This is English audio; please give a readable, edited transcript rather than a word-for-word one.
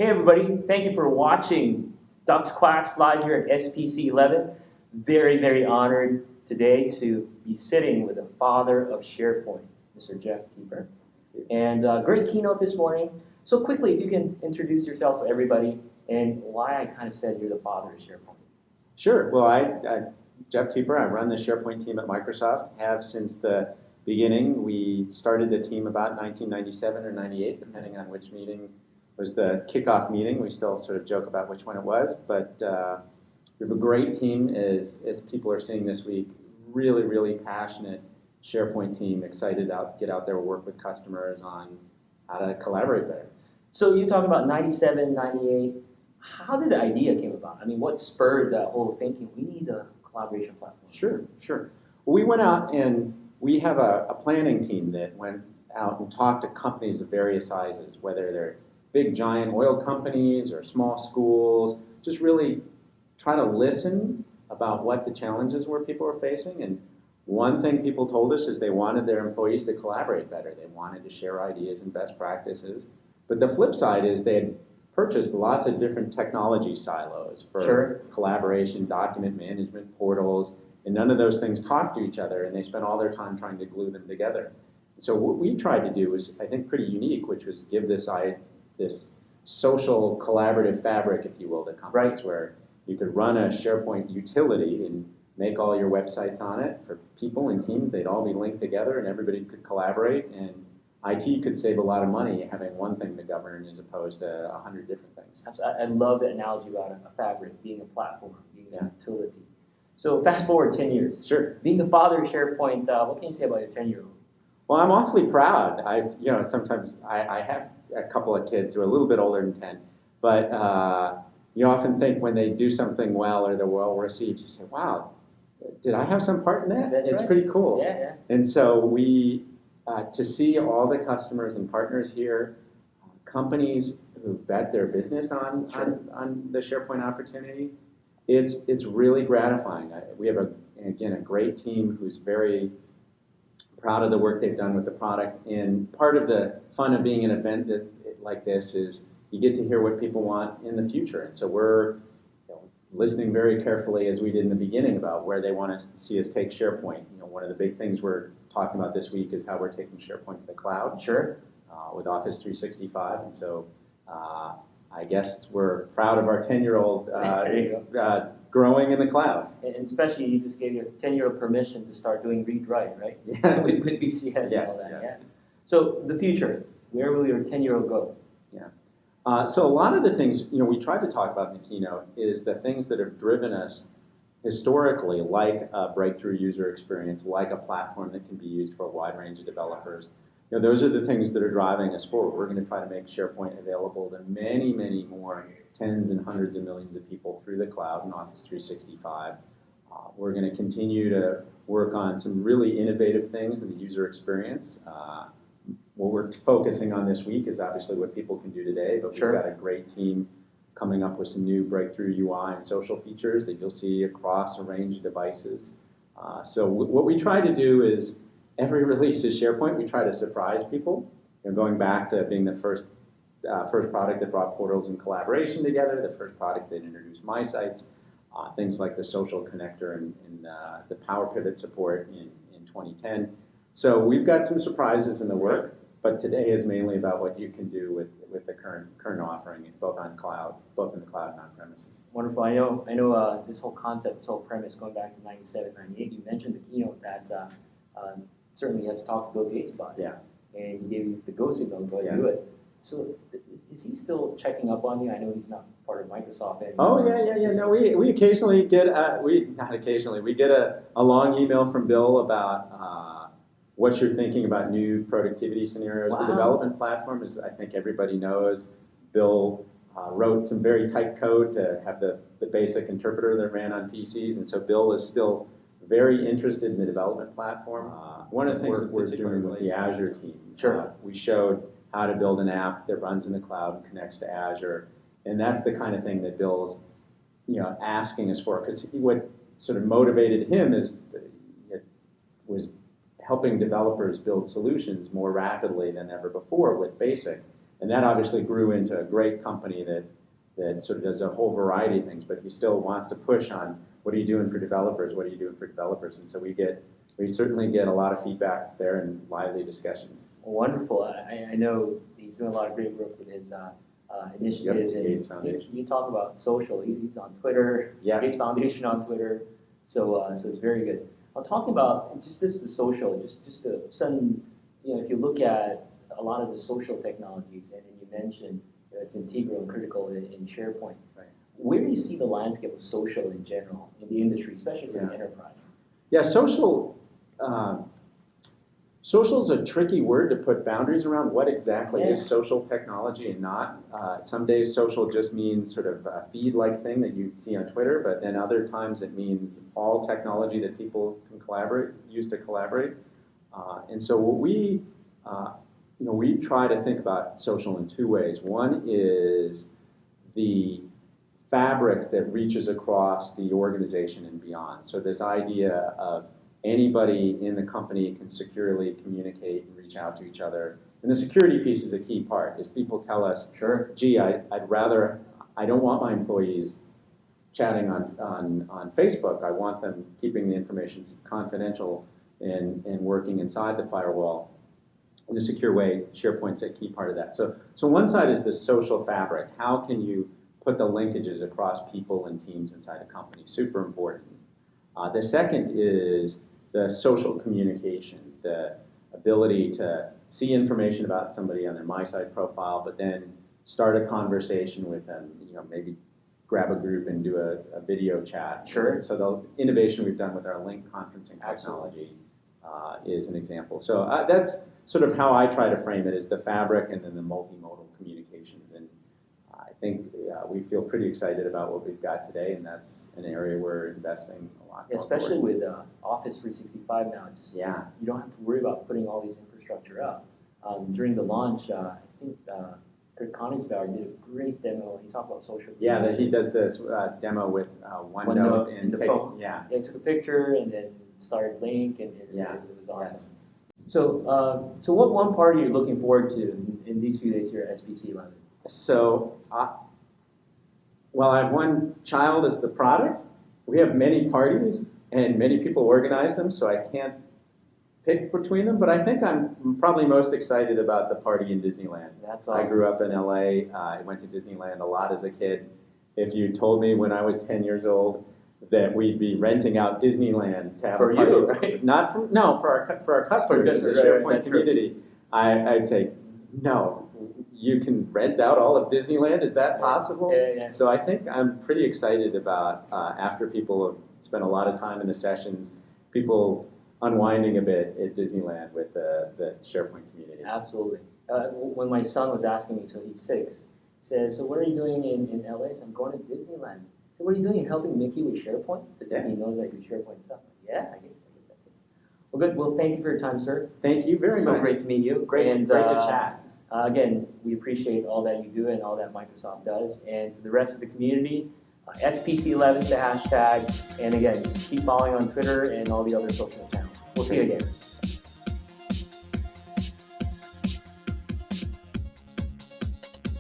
Hey everybody, thank you for watching Ducks Quacks live here at SPC 11. Very, very honored today to be sitting with the father of SharePoint, Mr. Jeff Teper. And great keynote this morning. So quickly, if you can introduce yourself to everybody and why I kind of said you're the father of SharePoint. Sure. Well, Jeff Teper. I run the SharePoint team at Microsoft, have since the beginning. We started the team about 1997 or 98, depending on which meeting was the kickoff meeting. We still sort of joke about which one it was, but we have a great team, as people are seeing this week. Really, really passionate SharePoint team, excited to get out there and work with customers on how to collaborate better. So you talk about 97, 98. How did the idea came about? I mean, what spurred that whole thinking? We need a collaboration platform. Sure. Well, we went out and we have a planning team that went out and talked to companies of various sizes, whether they're big giant oil companies or small schools, just really try to listen about what the challenges were people were facing. And one thing people told us is they wanted their employees to collaborate better. They wanted to share ideas and best practices. But the flip side is they had purchased lots of different technology silos for collaboration, document management, portals, and none of those things talk to each other, and they spent all their time trying to glue them together. So what we tried to do was, I think, pretty unique, which was give this social collaborative fabric, if you will, to companies, where you could run a SharePoint utility and make all your websites on it for people and teams. They'd all be linked together, and everybody could collaborate, and IT could save a lot of money having one thing to govern as opposed to 100 different things. I love the analogy about a fabric being a platform, being a utility. So fast forward 10 years. Sure. Being the father of SharePoint, what can you say about your 10-year-old? Well, I'm awfully proud. Sometimes I have a couple of kids who are a little bit older than 10, but you often think when they do something well or they're well received, you say, wow, did I have some part in that? It's pretty cool. Yeah. And so we, to see all the customers and partners here, companies who bet their business on the SharePoint opportunity, it's really gratifying. We have, a great team who's very proud of the work they've done with the product. And part of the fun of being an event like this is you get to hear what people want in the future. And so we're listening very carefully, as we did in the beginning, about where they want to see us take SharePoint. One of the big things we're talking about this week is how we're taking SharePoint to the cloud. Sure. With Office 365. And so I guess we're proud of our 10-year-old growing in the cloud. And especially you just gave your 10-year-old permission to start doing read-write, right? Yeah. with BCS and all that. Yeah. So the future, where will your 10-year-old go? Yeah. So a lot of the things we tried to talk about in the keynote is the things that have driven us historically, like a breakthrough user experience, like a platform that can be used for a wide range of developers. Those are the things that are driving us forward. We're going to try to make SharePoint available to many, many more tens and hundreds of millions of people through the cloud in Office 365. We're going to continue to work on some really innovative things in the user experience. What we're focusing on this week is obviously what people can do today, but we've got a great team coming up with some new breakthrough UI and social features that you'll see across a range of devices. So what we try to do is, every release of SharePoint, we try to surprise people. Going back to being the first product that brought portals and collaboration together, the first product that introduced My Sites, things like the social connector and the Power Pivot support in 2010. So we've got some surprises in the work, but today is mainly about what you can do with the current offering, both in the cloud and on premises. Wonderful. I know this whole concept, this whole premise going back to 97, 98, you mentioned the keynote that certainly you have to talk to Bill Gates about it. Yeah. And he gave you the go signal to go do it. So is he still checking up on you? I know he's not part of Microsoft anymore. Oh, yeah. No, we occasionally get, we get a long email from Bill about what you're thinking about new productivity scenarios. Wow. The development platform, as I think everybody knows, Bill wrote some very tight code to have the basic interpreter that ran on PCs, and so Bill is still very interested in the development platform. One of the things that we're doing with the Azure team, we showed how to build an app that runs in the cloud and connects to Azure, and that's the kind of thing that Bill's asking us for, because what sort of motivated him was helping developers build solutions more rapidly than ever before with BASIC. And that obviously grew into a great company that sort of does a whole variety of things, but he still wants to push on what are you doing for developers, what are you doing for developers? And so we certainly get a lot of feedback there and lively discussions. Wonderful. I know he's doing a lot of great work with his initiatives. Yep, Gates Foundation. You talk about social. He's on Twitter. Yeah. Gates Foundation on Twitter. So it's very good. I'm talking about just the social. Just some. If you look at a lot of the social technologies, and you mentioned it's integral and critical in SharePoint. Right. Where do you see the landscape of social in general in the industry, especially for the enterprise? Yeah, social. Social is a tricky word to put boundaries around. What exactly is social technology and not? Some days social just means sort of a feed-like thing that you see on Twitter, but then other times it means all technology that people can use to collaborate. And so what we try to think about social in two ways. One is the fabric that reaches across the organization and beyond. So this idea of anybody in the company can securely communicate and reach out to each other. And the security piece is a key part, is people tell us, sure, gee, I don't want my employees chatting on Facebook. I want them keeping the information confidential and working inside the firewall in a secure way. SharePoint's a key part of that. So one side is the social fabric. How can you put the linkages across people and teams inside a company? Super important. The second is the social communication, the ability to see information about somebody on their MySite profile, but then start a conversation with them, maybe grab a group and do a video chat. Sure. So the innovation we've done with our link conferencing technology is an example. So that's sort of how I try to frame it, is the fabric and then the multimodal communications. And I think we feel pretty excited about what we've got today, and that's an area we're investing a lot. Especially with Office 365 now, you don't have to worry about putting all these infrastructure up. During the launch, I think Kurt Konigsbauer did a great demo. He talked about social. Yeah, that he does this demo with OneNote and the phone. Yeah, he took a picture and then started Link, and it was awesome. Yes. So, what one part are you looking forward to in these few days here at SPC 11? So, I have one child as the product. We have many parties, and many people organize them, so I can't pick between them, but I think I'm probably most excited about the party in Disneyland. That's awesome. I grew up in LA. I went to Disneyland a lot as a kid. If you told me when I was 10 years old that we'd be renting out Disneyland to have a party, you, right? Not for our customers in the SharePoint community, I'd say, no, you can rent out all of Disneyland? Is that possible? Yeah. So I think I'm pretty excited about, after people have spent a lot of time in the sessions, people unwinding a bit at Disneyland with the SharePoint community. Absolutely. When my son was asking me, so he's 6, he says, so what are you doing in LA? So I'm going to Disneyland. So what are you doing? You're helping Mickey with SharePoint? Because he knows I do SharePoint stuff. Yeah, I guess I can. Well, good. Well, thank you for your time, sir. Thank you very much. So great to meet you. Great to chat. Again, we appreciate all that you do and all that Microsoft does. And for the rest of the community, SPC11 is the hashtag. And again, just keep following on Twitter and all the other social channels. We'll see you again.